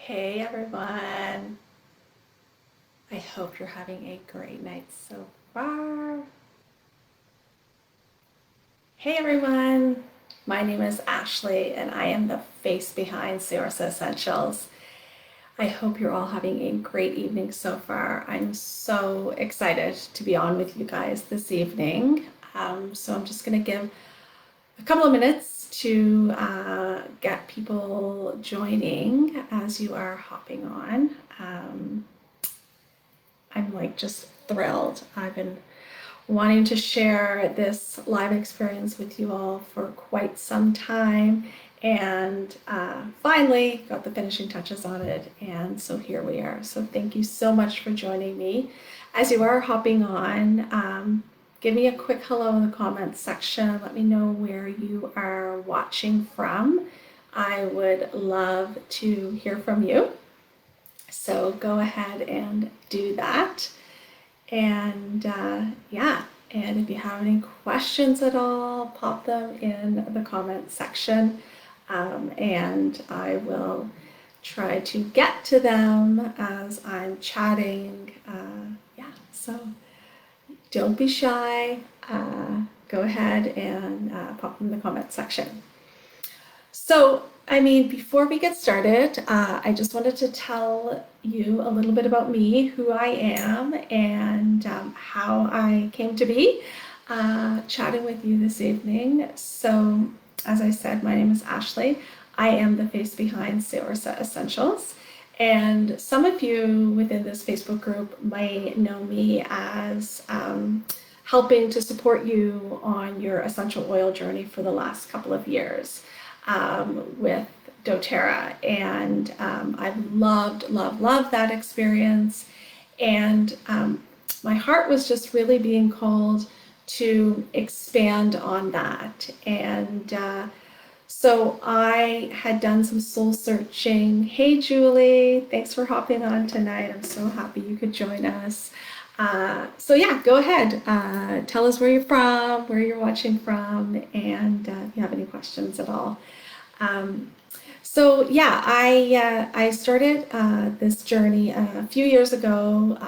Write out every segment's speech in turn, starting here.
Hey everyone, I hope you're having a great night so far. Hey everyone, my name is Ashley and I am the face behind Sarasa Essentials. I hope you're all having a great evening so far. I'm so excited to be on with you guys this evening. So I'm just going to give a couple of minutes to get people joining as you are hopping on. I'm like just thrilled. I've been wanting to share this live experience with you all for quite some time and finally got the finishing touches on it. And so here we are. So thank you so much for joining me. As you are hopping on, give me a quick hello in the comments section. Let me know where you are watching from. I would love to hear from you. So go ahead and do that. And yeah, and if you have any questions at all, pop them in the comment section and I will try to get to them as I'm chatting. Yeah, so don't be shy. Go ahead and pop them in the comment section. So, before we get started, I just wanted to tell you a little bit about me, who I am, and how I came to be chatting with you this evening. So, as I said, my name is Ashley. I am the face behind Sarasa Essentials. And some of you within this Facebook group might know me as helping to support you on your essential oil journey for the last couple of years. With doTERRA, and I've loved that experience, and my heart was just really being called to expand on that. And so I had done some soul searching. Hey Julie, thanks for hopping on tonight. I'm so happy you could join us. So yeah, go ahead. Tell us where you're from, where you're watching from, and if you have any questions at all. So yeah, I started this journey a few years ago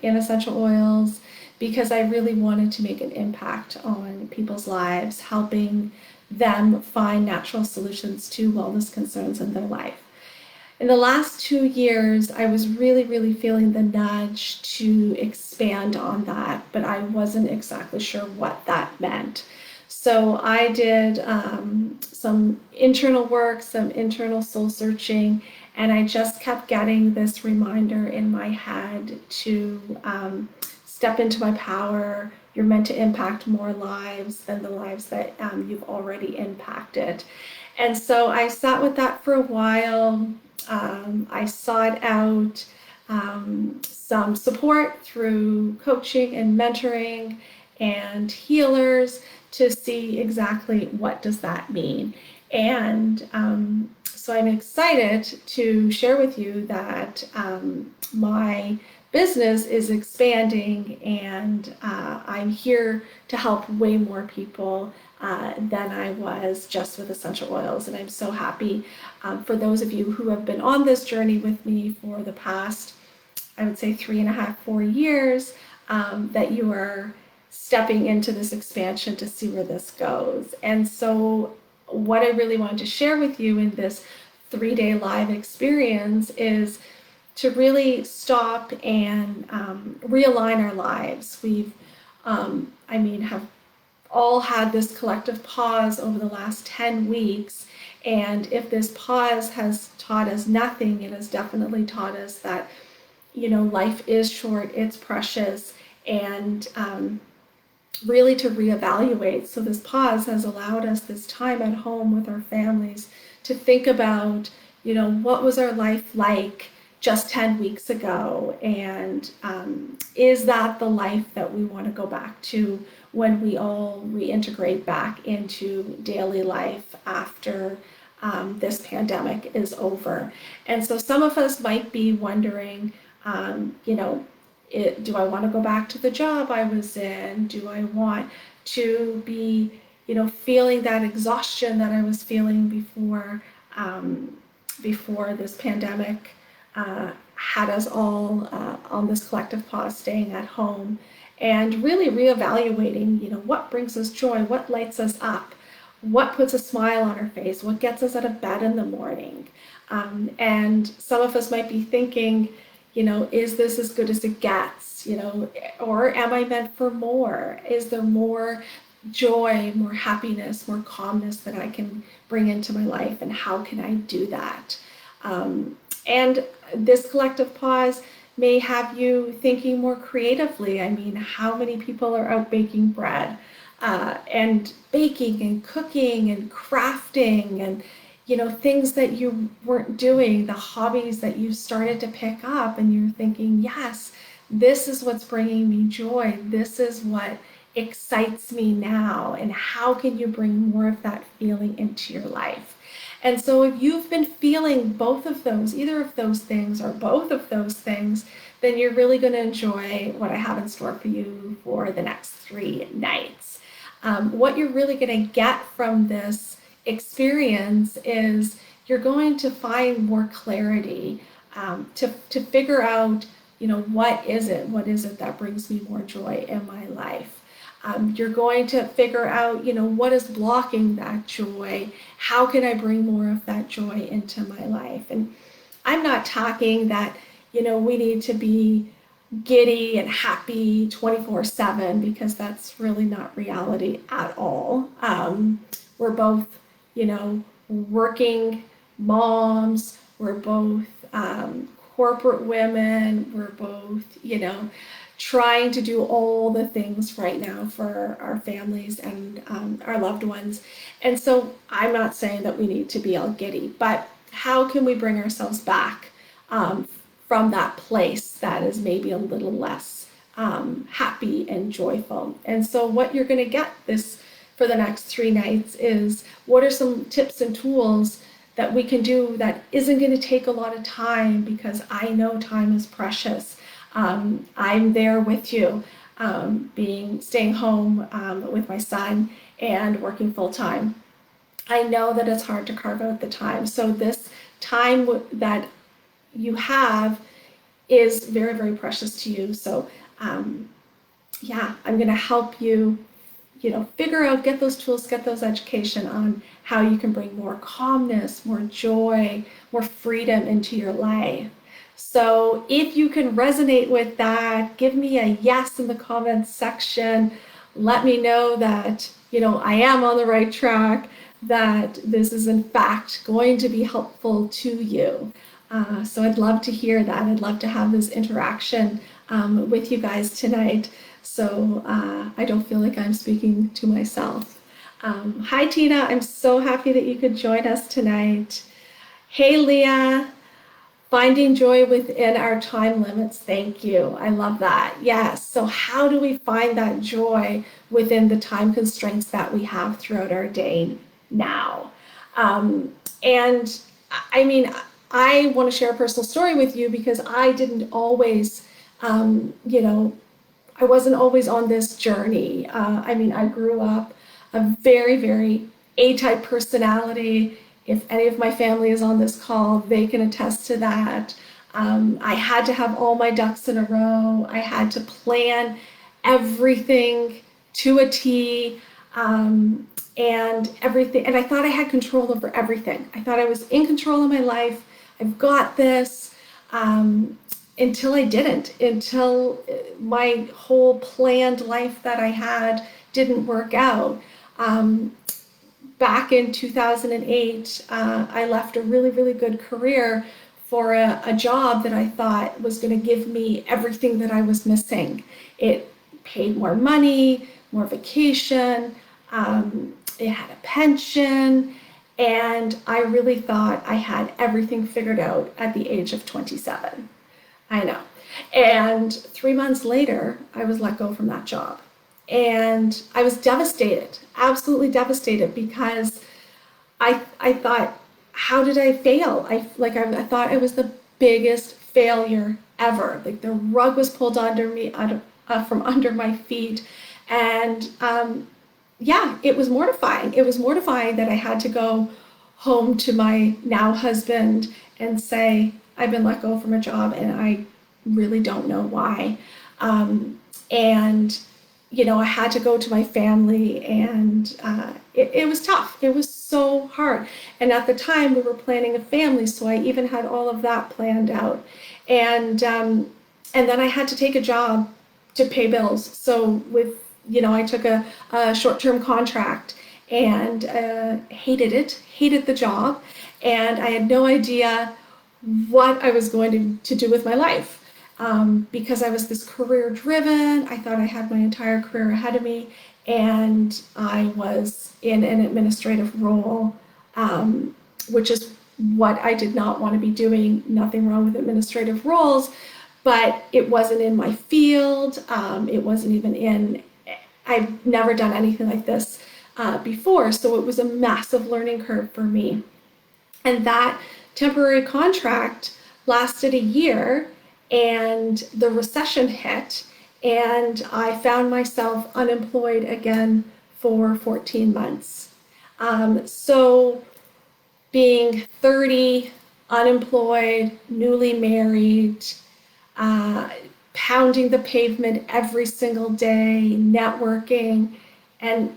in essential oils because I really wanted to make an impact on people's lives, helping them find natural solutions to wellness concerns in their life. In the last 2 years, I was really feeling the nudge to expand on that, but I wasn't exactly sure what that meant. So I did some internal work, some internal soul searching, and I just kept getting this reminder in my head to step into my power. You're meant to impact more lives than the lives that you've already impacted. And so I sat with that for a while. I sought out some support through coaching and mentoring and healers to see exactly what does that mean. And so I'm excited to share with you that my business is expanding, and I'm here to help way more people than I was just with essential oils. And I'm so happy for those of you who have been on this journey with me for the past, I would say 3.5, 4 years, that you are stepping into this expansion to see where this goes. And so what I really wanted to share with you in this 3-day live experience is to really stop and realign our lives. We've, have all had this collective pause over the last 10 weeks. And if this pause has taught us nothing, it has definitely taught us that, life is short, it's precious, and really to reevaluate. So this pause has allowed us this time at home with our families to think about, what was our life like just 10 weeks ago? And is that the life that we want to go back to when we all reintegrate back into daily life after this pandemic is over? And so some of us might be wondering, do I want to go back to the job I was in? Do I want to be, feeling that exhaustion that I was feeling before this pandemic had us all on this collective pause, staying at home, and really reevaluating, what brings us joy, what lights us up, what puts a smile on our face, what gets us out of bed in the morning. And some of us might be thinking, is this as good as it gets? Or am I meant for more? Is there more joy, more happiness, more calmness that I can bring into my life? And how can I do that? And this collective pause may have you thinking more creatively. I mean, how many people are out baking bread and baking and cooking and crafting and things that you weren't doing, the hobbies that you started to pick up, and you're thinking, yes, this is what's bringing me joy. This is what excites me now. And how can you bring more of that feeling into your life? And so if you've been feeling both of those, either of those things or both of those things, then you're really going to enjoy what I have in store for you for the next 3 nights. What you're really going to get from this experience is you're going to find more clarity to figure out, what is it that brings me more joy in my life. You're going to figure out, what is blocking that joy? How can I bring more of that joy into my life? And I'm not talking that, we need to be giddy and happy 24/7, because that's really not reality at all. We're both, working moms. We're both corporate women. We're both, trying to do all the things right now for our families and our loved ones. And so I'm not saying that we need to be all giddy, but how can we bring ourselves back from that place that is maybe a little less happy and joyful? And so what you're going to get this for the next 3 nights is, what are some tips and tools that we can do that isn't going to take a lot of time, because I know time is precious. I'm there with you, staying home with my son and working full time. I know that it's hard to carve out the time. So this time that you have is very, very precious to you. So I'm going to help you, figure out, get those tools, get those education on how you can bring more calmness, more joy, more freedom into your life. So if you can resonate with that, give me a yes in the comments section. Let me know that, I am on the right track, that this is in fact going to be helpful to you. So I'd love to hear that. I'd love to have this interaction with you guys tonight, so I don't feel like I'm speaking to myself. Hi, Tina. I'm so happy that you could join us tonight. Hey, Leah. Finding joy within our time limits. Thank you. I love that. Yes. So how do we find that joy within the time constraints that we have throughout our day now? And I mean, I want to share a personal story with you, because I didn't always, I wasn't always on this journey. I grew up a very, very A-type personality. If any of my family is on this call, they can attest to that. I had to have all my ducks in a row. I had to plan everything to a T, and everything. And I thought I had control over everything. I thought I was in control of my life. I've got this, until I didn't, until my whole planned life that I had didn't work out. Back in 2008, I left a really, really good career for a job that I thought was going to give me everything that I was missing. It paid more money, more vacation, it had a pension, and I really thought I had everything figured out at the age of 27. I know. And 3 months later, I was let go from that job. And I was devastated, absolutely devastated, because I thought, how did I fail? I thought I was the biggest failure ever. Like, the rug was pulled under me, from under my feet. And it was mortifying. It was mortifying that I had to go home to my now husband and say, I've been let go from a job, and I really don't know why. And I had to go to my family, and it was tough. It was so hard. And at the time, we were planning a family, so I even had all of that planned out. And then I had to take a job to pay bills. So I took a short-term contract, and hated the job, and I had no idea what I was going to do with my life. Because I was this career driven. I thought I had my entire career ahead of me, and I was in an administrative role, which is what I did not want to be doing. Nothing wrong with administrative roles, but it wasn't in my field. It wasn't even I've never done anything like this before, so it was a massive learning curve for me. And that temporary contract lasted a year, and the recession hit, and I found myself unemployed again for 14 months. So being 30, unemployed, newly married, pounding the pavement every single day, networking, and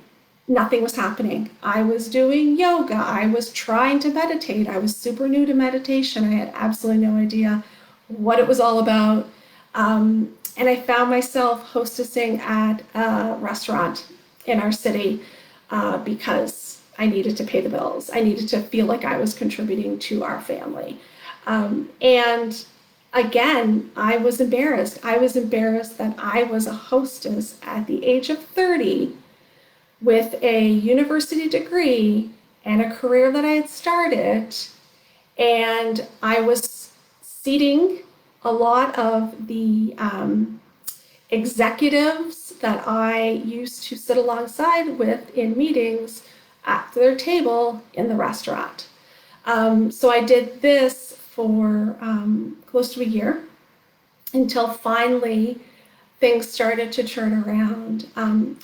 nothing was happening. I was doing yoga. I was trying to meditate. I was super new to meditation. I had absolutely no idea what it was all about. And I found myself hostessing at a restaurant in our city because I needed to pay the bills. I needed to feel like I was contributing to our family. And again, I was embarrassed. I was embarrassed that I was a hostess at the age of 30 with a university degree and a career that I had started, and I was seating a lot of the executives that I used to sit alongside with in meetings at their table in the restaurant. So I did this for close to a year until finally things started to turn around.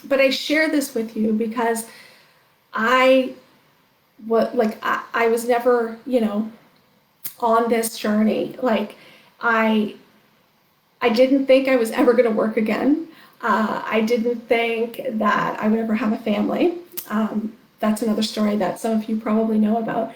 But I share this with you because I was never, on this journey. Like I didn't think I was ever going to work again. I didn't think that I would ever have a family. That's another story that some of you probably know about.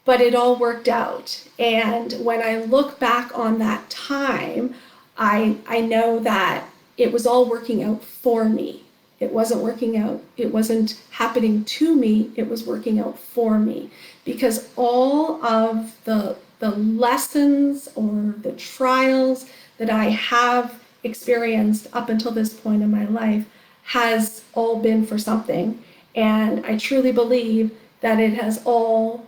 But it all worked out. And when I look back on that time, I know that it was all working out for me. It wasn't working out. It wasn't happening to me. It was working out for me, because all of the lessons or the trials that I have experienced up until this point in my life has all been for something. And I truly believe that it has all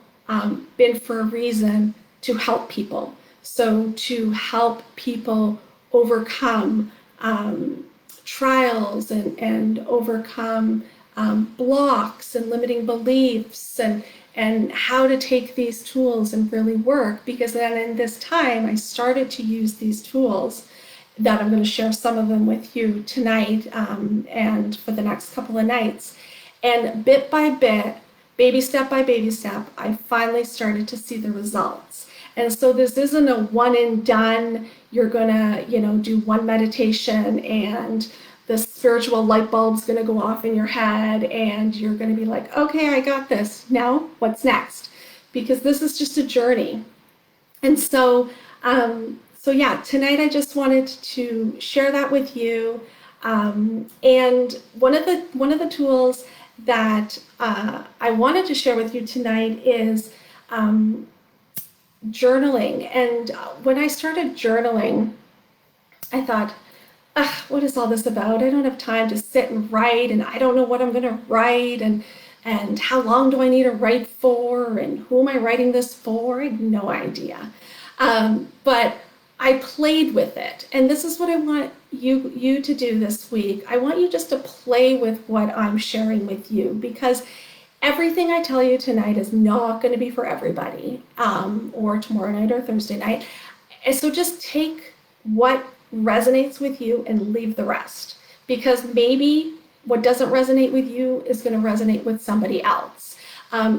been for a reason, to help people. So to help people overcome trials and overcome blocks and limiting beliefs, and how to take these tools and really work. Because then in this time, I started to use these tools that I'm going to share some of them with you tonight and for the next couple of nights. And bit by bit, baby step by baby step, I finally started to see the results. And so this isn't a one and done. You're gonna, do one meditation and the spiritual light bulb's gonna go off in your head and you're gonna be like, okay, I got this. Now, what's next? Because this is just a journey. And so, tonight I just wanted to share that with you. And one of the tools that I wanted to share with you tonight is journaling. And when I started journaling, I thought, what is all this about? I don't have time to sit and write, and I don't know what I'm going to write, and how long do I need to write for, and who am I writing this for? I had no idea. But I played with it, and this is what I want you to do this week. I want you just to play with what I'm sharing with you, because everything I tell you tonight is not going to be for everybody, or tomorrow night or Thursday night. And so just take what resonates with you and leave the rest, because maybe what doesn't resonate with you is going to resonate with somebody else.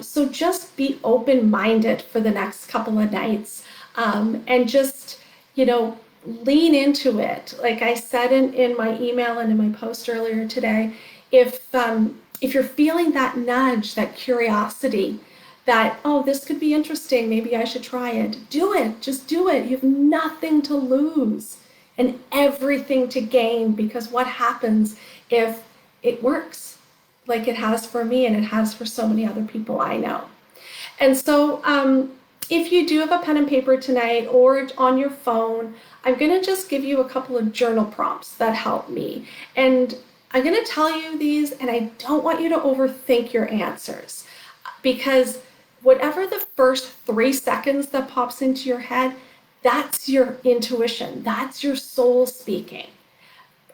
So just be open-minded for the next couple of nights. And just, you know, lean into it. Like I said in my email and in my post earlier today, if you're feeling that nudge, that curiosity, that, oh, this could be interesting, maybe I should try it, do it, just do it. You have nothing to lose and everything to gain, because what happens if it works like it has for me and it has for so many other people I know? And so if you do have a pen and paper tonight or on your phone, I'm going to just give you a couple of journal prompts that help me. And I'm going to tell you these, and I don't want you to overthink your answers, because whatever the first 3 seconds that pops into your head, that's your intuition, that's your soul speaking.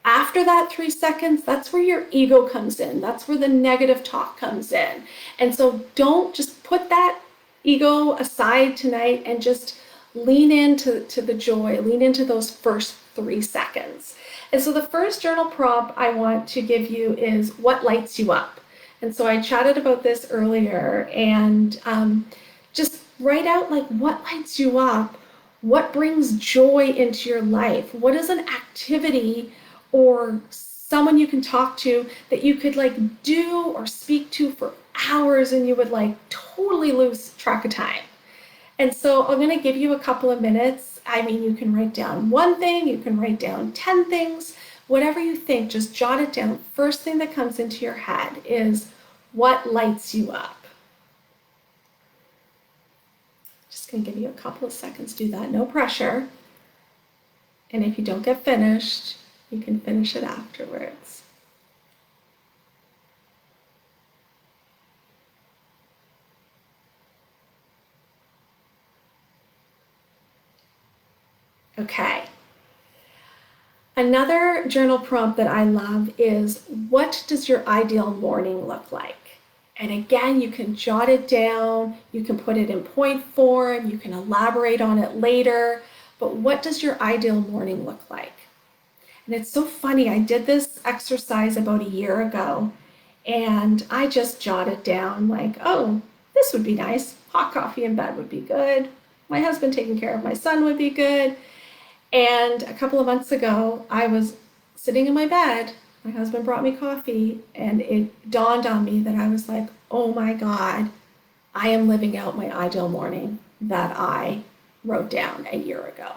After that 3 seconds, that's where your ego comes in. That's where the negative talk comes in. And so don't just put that ego aside tonight and just lean into the joy, lean into those first 3 seconds. And so the first journal prompt I want to give you is what lights you up. And so I chatted about this earlier, and just write out like what lights you up, what brings joy into your life, what is an activity or someone you can talk to that you could like do or speak to for hours and you would like totally lose track of time. And so I'm going to give you a couple of minutes. I mean, you can write down one thing, you can write down 10 things, whatever you think, just jot it down. First thing that comes into your head is what lights you up. Just going to give you a couple of seconds to do that, no pressure. And if you don't get finished, you can finish it afterwards. Okay. Another journal prompt that I love is, what does your ideal morning look like? And again, you can jot it down, you can put it in point form, you can elaborate on it later, but what does your ideal morning look like? And it's so funny, I did this exercise about a year ago, and I just jotted down like, oh, this would be nice. Hot coffee in bed would be good. My husband taking care of my son would be good. And a couple of months ago, I was sitting in my bed. My husband brought me coffee, and it dawned on me that I was like, oh my God, I am living out my ideal morning that I wrote down a year ago.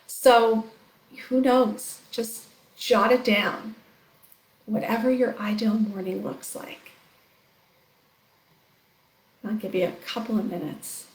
So who knows? Just jot it down, whatever your ideal morning looks like. I'll give you a couple of minutes.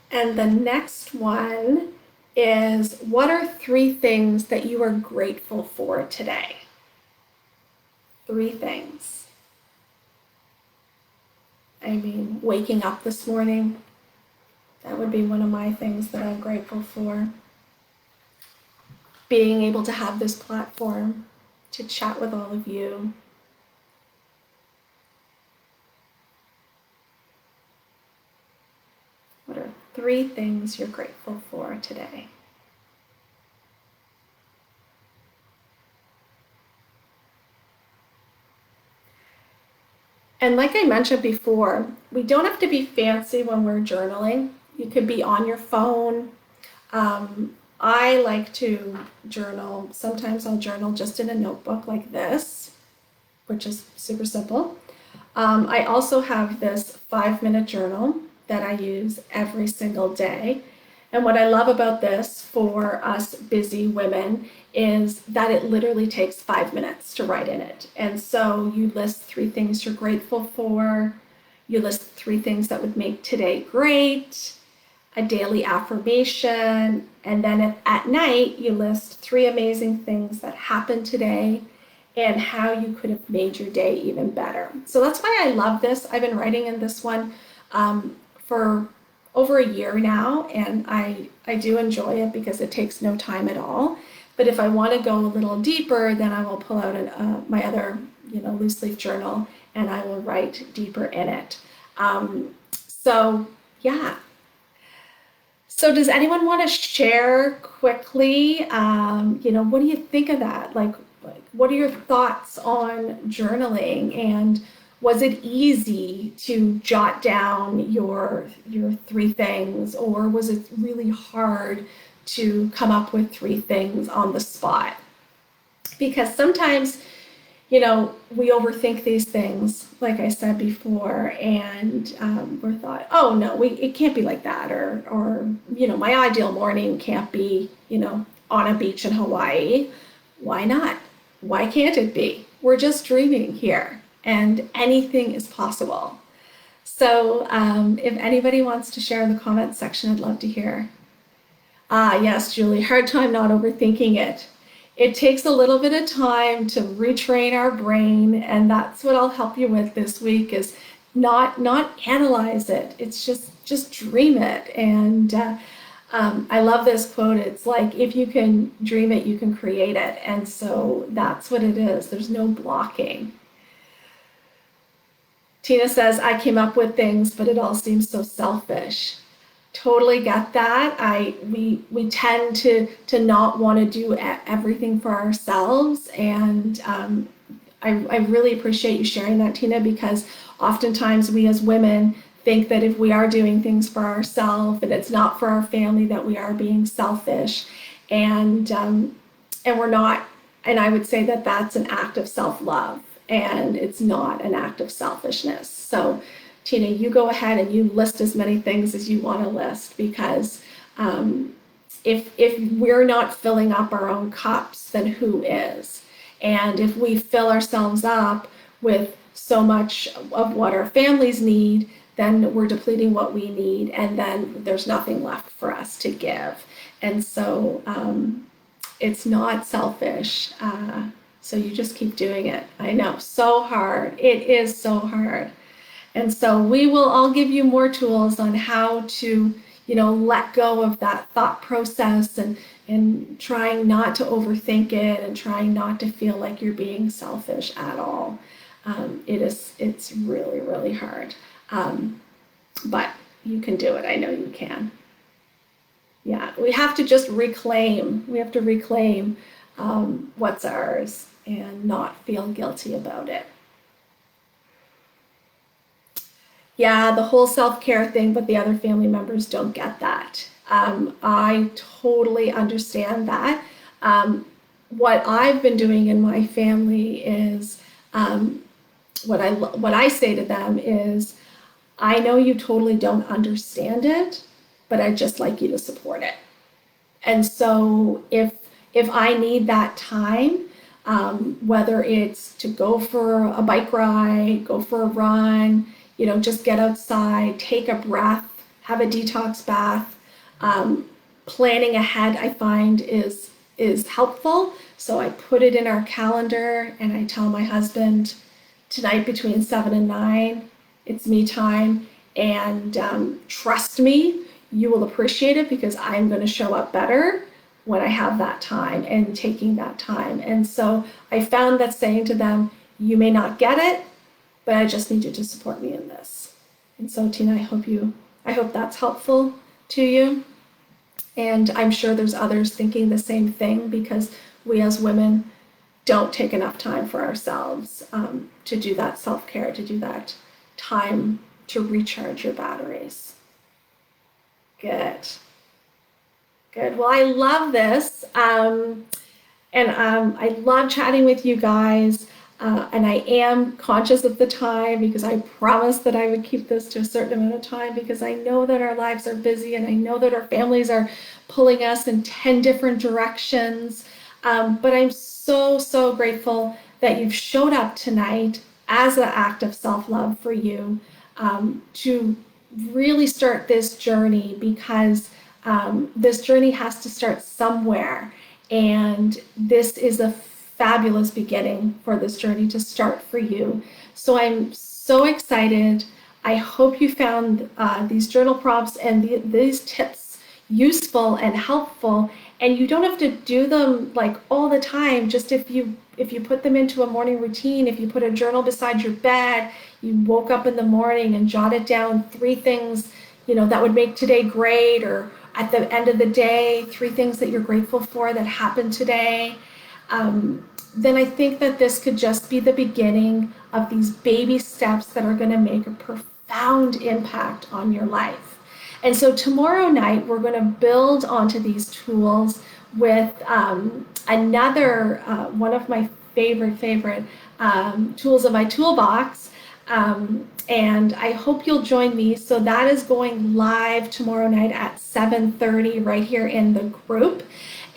And the next one is, what are 3 things that you are grateful for today? 3 things. I mean, waking up this morning, that would be one of my things that I'm grateful for. Being able to have this platform to chat with all of you. What are 3 things you're grateful for today? And like I mentioned before, we don't have to be fancy when we're journaling. You could be on your phone. I like to journal. Sometimes I'll journal just in a notebook like this, which is super simple. I also have this 5-minute journal that I use every single day. And what I love about this for us busy women is that it literally takes 5 minutes to write in it. And so you list 3 things you're grateful for, you list 3 things that would make today great, a daily affirmation, and then at night you list 3 amazing things that happened today and how you could have made your day even better. So that's why I love this. I've been writing in this one for over a year now, and I do enjoy it because it takes no time at all. But if I want to go a little deeper, then I will pull out my other, loose leaf journal, and I will write deeper in it. So yeah. So does anyone want to share quickly, what do you think of that? Like, what are your thoughts on journaling? And was it easy to jot down your three things, or was it really hard to come up with three things on the spot? Because sometimes we overthink these things, like I said before, and we're thought, oh no, it can't be like that, or my ideal morning can't be, on a beach in Hawaii. Why not? Why can't it be? We're just dreaming here, and anything is possible. So, if anybody wants to share in the comments section, I'd love to hear. Ah, yes, Julie, hard time not overthinking it. It takes a little bit of time to retrain our brain, and that's what I'll help you with this week is not analyze it. It's just dream it. And I love this quote. It's like, if you can dream it, you can create it. And so that's what it is. There's no blocking. Tina says, I came up with things, but it all seems so selfish. Totally get that. We tend to not want to do everything for ourselves, and I really appreciate you sharing that, Tina, because oftentimes we as women think that if we are doing things for ourselves and it's not for our family, that we are being selfish, and we're not. And I would say that that's an act of self-love, and it's not an act of selfishness. So Tina, you go ahead and you list as many things as you want to list, because if we're not filling up our own cups, then who is? And if we fill ourselves up with so much of what our families need, then we're depleting what we need, and then there's nothing left for us to give. And so it's not selfish. So you just keep doing it. I know, so hard. It is so hard. And so we will all give you more tools on how to, let go of that thought process, and trying not to overthink it, and trying not to feel like you're being selfish at all. It's really, really hard. But you can do it. I know you can. Yeah, we have to just reclaim. We have to reclaim what's ours and not feel guilty about it. Yeah, the whole self-care thing, but the other family members don't get that. I totally understand that. What I've been doing in my family is, what I say to them is, I know you totally don't understand it, but I'd just like you to support it. And so if I need that time, whether it's to go for a bike ride, go for a run, just get outside, take a breath, have a detox bath. Planning ahead, I find, is helpful. So I put it in our calendar, and I tell my husband, tonight between 7 and 9, it's me time. And trust me, you will appreciate it, because I'm going to show up better when I have that time and taking that time. And so I found that saying to them, you may not get it, but I just need you to support me in this. And so Tina, I hope that's helpful to you. And I'm sure there's others thinking the same thing, because we as women don't take enough time for ourselves to do that self-care, to do that time to recharge your batteries. Good. Well, I love this. And I love chatting with you guys. And I am conscious of the time, because I promised that I would keep this to a certain amount of time, because I know that our lives are busy, and I know that our families are pulling us in 10 different directions. But I'm so, so grateful that you've showed up tonight as an act of self-love for you, to really start this journey, because this journey has to start somewhere. And this is a fabulous beginning for this journey to start for you. So I'm so excited. I hope you found these journal prompts and these tips useful and helpful. And you don't have to do them like all the time. Just if you put them into a morning routine, if you put a journal beside your bed, you woke up in the morning and jotted down 3 things, that would make today great, or at the end of the day, 3 things that you're grateful for that happened today. Then I think that this could just be the beginning of these baby steps that are going to make a profound impact on your life. And so tomorrow night, we're going to build onto these tools with another one of my favorite tools in my toolbox. And I hope you'll join me. So that is going live tomorrow night at 7:30 right here in the group.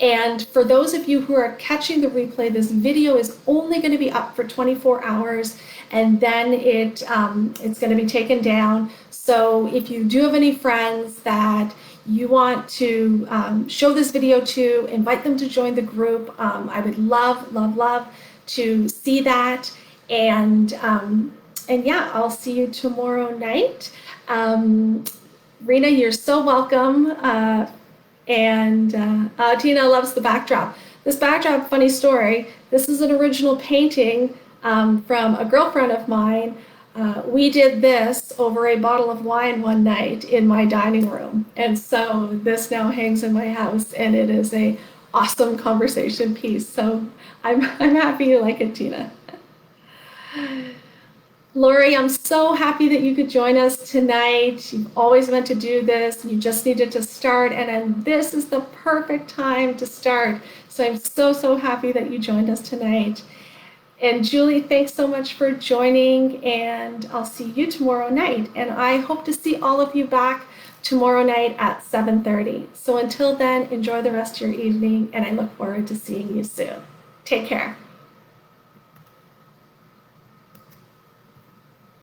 And for those of you who are catching the replay, this video is only going to be up for 24 hours, and then it's going to be taken down. So if you do have any friends that you want to show this video to, invite them to join the group. I would love to see that. And yeah, I'll see you tomorrow night. Rena, you're so welcome. And Tina loves the backdrop. This backdrop, funny story, this is an original painting from a girlfriend of mine. We did this over a bottle of wine one night in my dining room. And so this now hangs in my house, and it is a awesome conversation piece. So I'm happy you like it, Tina. Lori, I'm so happy that you could join us tonight. You've always meant to do this. You just needed to start, and this is the perfect time to start. So I'm so happy that you joined us tonight. And Julie, thanks so much for joining, and I'll see you tomorrow night. And I hope to see all of you back tomorrow night at 7:30. So until then, enjoy the rest of your evening, and I look forward to seeing you soon. Take care.